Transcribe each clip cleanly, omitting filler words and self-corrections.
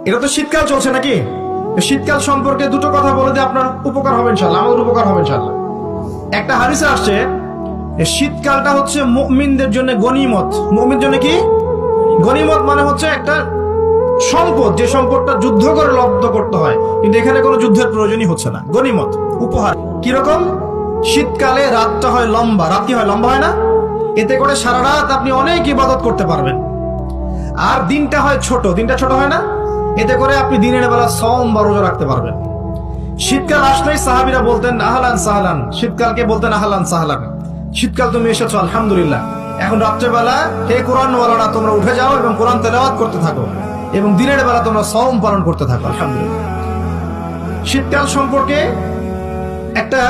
এটা তো শীতকাল চলছে নাকি? শীতকাল সম্পর্কে দুটো কথা বলে দিয়ে আপনার উপকার হবে ইনশাআল্লাহ, আমাদের উপকার হবে ইনশাআল্লাহ। একটা হাদিসে আসছে শীতকালটা হচ্ছে মুমিনদের জন্য গনিমত। মুমিনদের জন্য কি গনিমত? মানে হচ্ছে একটা সম্পদ, যে সম্পদটা যুদ্ধ করে লব্ধ করতে হয়, কিন্তু এখানে কোনো যুদ্ধের প্রয়োজনই হচ্ছে না। গনিমত, উপহার। কিরকম? শীতকালে রাতটা হয় লম্বা, রাত্রি হয় লম্বা, হয় না? এতে করে সারা রাত আপনি অনেক ইবাদত করতে পারবেন। আর দিনটা হয় ছোট, দিনটা ছোট হয় না? এতে করে আপনি দিনের বেলা সওম বা রোজা রাখতে পারবেন। শীতকাল আসলেই সাহাবীরা বলতেন আহলান সাহলান, শীতকালকে বলতেন আহলান সাহলান, শীতকাল তুমি এসেছো আলহামদুলিল্লাহ। এখন রাত্রেবেলা হে কোরআনওয়ালারা তোমরা উঠে যাও এবং কোরআন তেলাওয়াত করতে থাকো, এবং দিনের বেলা তোমরা সওম পালন করতে থাকো আলহামদুলিল্লাহ। শীতকাল সম্পর্কে একটা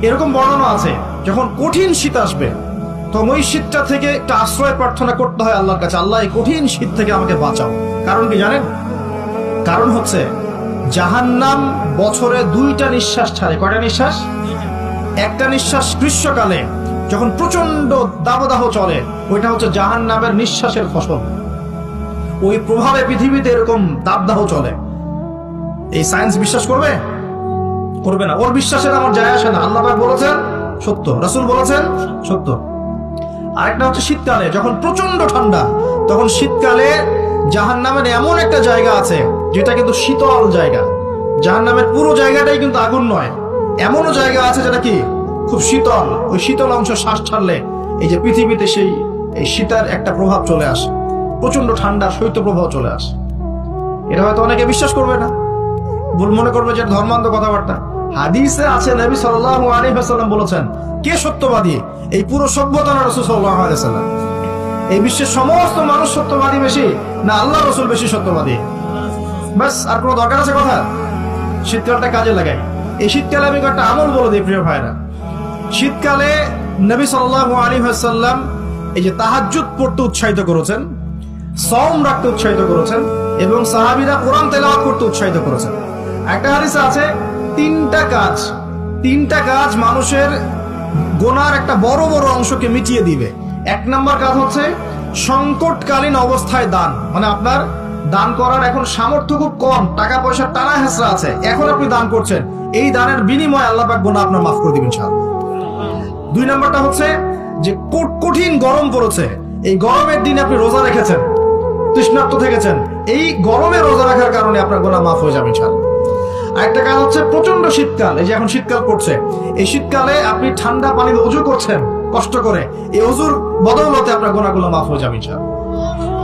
এরকম বর্ণনা আছে, যখন কঠিন শীত আসবে তখন ওই শীতটা থেকে একটা আশ্রয় প্রার্থনা করতে হয় আল্লাহর কাছে, আল্লাহ এই কঠিন শীত থেকে আমাকে বাঁচাও। কারণ কি জানেন? কারণ হচ্ছে জাহান্নাম বছরে 2টা নিঃশ্বাস ছাড়ে। কয়টা নিঃশ্বাস? একটা নিঃশ্বাস গ্রীষ্মকালে যখন প্রচন্ড দাবদাহ চলে, ওইটা হচ্ছে জাহান্নামের নিঃশ্বাসের ফসল। ওই প্রভাবে পৃথিবীতে এরকম দাবদাহ চলে। এই সায়েন্স বিশ্বাস করবে? করবে না। ওর বিশ্বাসের আমার যায় আসে না। আল্লাহ পাক বলেছেন সত্য, রাসূল বলেছেন সত্য। আরেকটা হচ্ছে শীতকালে যখন প্রচন্ড ঠান্ডা, তখন শীতকালে জাহান্নামের এমন একটা জায়গা আছে যেটা কিন্তু শীতল জায়গা। জাহান্নামের পুরো জায়গাটাই কিন্তু আগুন নয়, এমনও জায়গা আছে যেটা কি খুব শীতল। ওই শীতল অংশ শ্বাস ছাড়লে এই যে পৃথিবীতে সেই এই শীতের একটা প্রভাব চলে আসে, প্রচন্ড ঠান্ডা শৈত্য প্রভাব চলে আসে। এটা হয়তো অনেকে বিশ্বাস করবে না, ভুল মনে করবে যে ধর্মান্ধ কথাবার্তা। হাদিসে আছে নবী সাল্লাল্লাহু আলাইহি ওয়াসাল্লাম বলেছেন, কে সত্যবাদী? এই পুরো সভ্যতা না রাসূল সাল্লাল্লাহু আলাইহি ওয়াসাল্লাম? এই বিশ্বের সমস্ত মানুষ সত্যবাদী বেশি না আল্লাহ রাসূল বেশি সত্যবাদী? বাস, আর কোনো দরকার আছে কথা? শীতকালটা কাজে লাগাই। এই শীতকালে আমি একটা আমল বলে দিই প্রিয় ভাইরা। শীতকালে নবী সাল্লাল্লাহু আলাইহি ওয়াসাল্লাম এই যে তাহাজ্জুদ পড়তে উৎসাহিত করেছেন, সওম রাখতে উৎসাহিত করেছেন, এবং সাহাবীরা কোরআন তেলাওয়াত করতে উৎসাহিত করেছেন। একটা হাদিসে আছে তিনটা কাজ মানুষের গুনার একটা বড় বড় অংশকে মিটিয়ে দিবে। 1 নম্বর কাজ হচ্ছে সংকটকালীন অবস্থায় দান। মানে আপনার দান করার এখন সামর্থ্য খুব কম, টাকা পয়সার টানা হেঁচড়া আছে, এখন আপনি দান করছেন, এই দানের বিনিময়ে আল্লাহ পাক গুনাহ আপনার মাফ করে দিবেন ইনশাআল্লাহ। 2 নম্বরটা হচ্ছে যে কঠিন গরম পড়েছে, এই গরমের দিনে আপনি রোজা রেখেছেন, তৃষ্ণার্ত থেকেছেন, এই গরমে রোজা রাখার কারণে আপনার গুনাহ মাফ হয়ে যাবে ইনশাআল্লাহ। আরেকটা কাজ হচ্ছে প্রচন্ড শীতকাল, এই যে এখন শীতকাল পড়ছে, এই শীতকালে আপনি ঠান্ডা পানিতে ওযু করছেন কষ্ট করে, এই ওযুর বদৌলতে আপনার গুনাহগুলো মাফ হয়ে যাবে ইনশাআল্লাহ।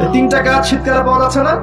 এই 3টা কাজ শীতকালে পাওয়া যাচ্ছে না?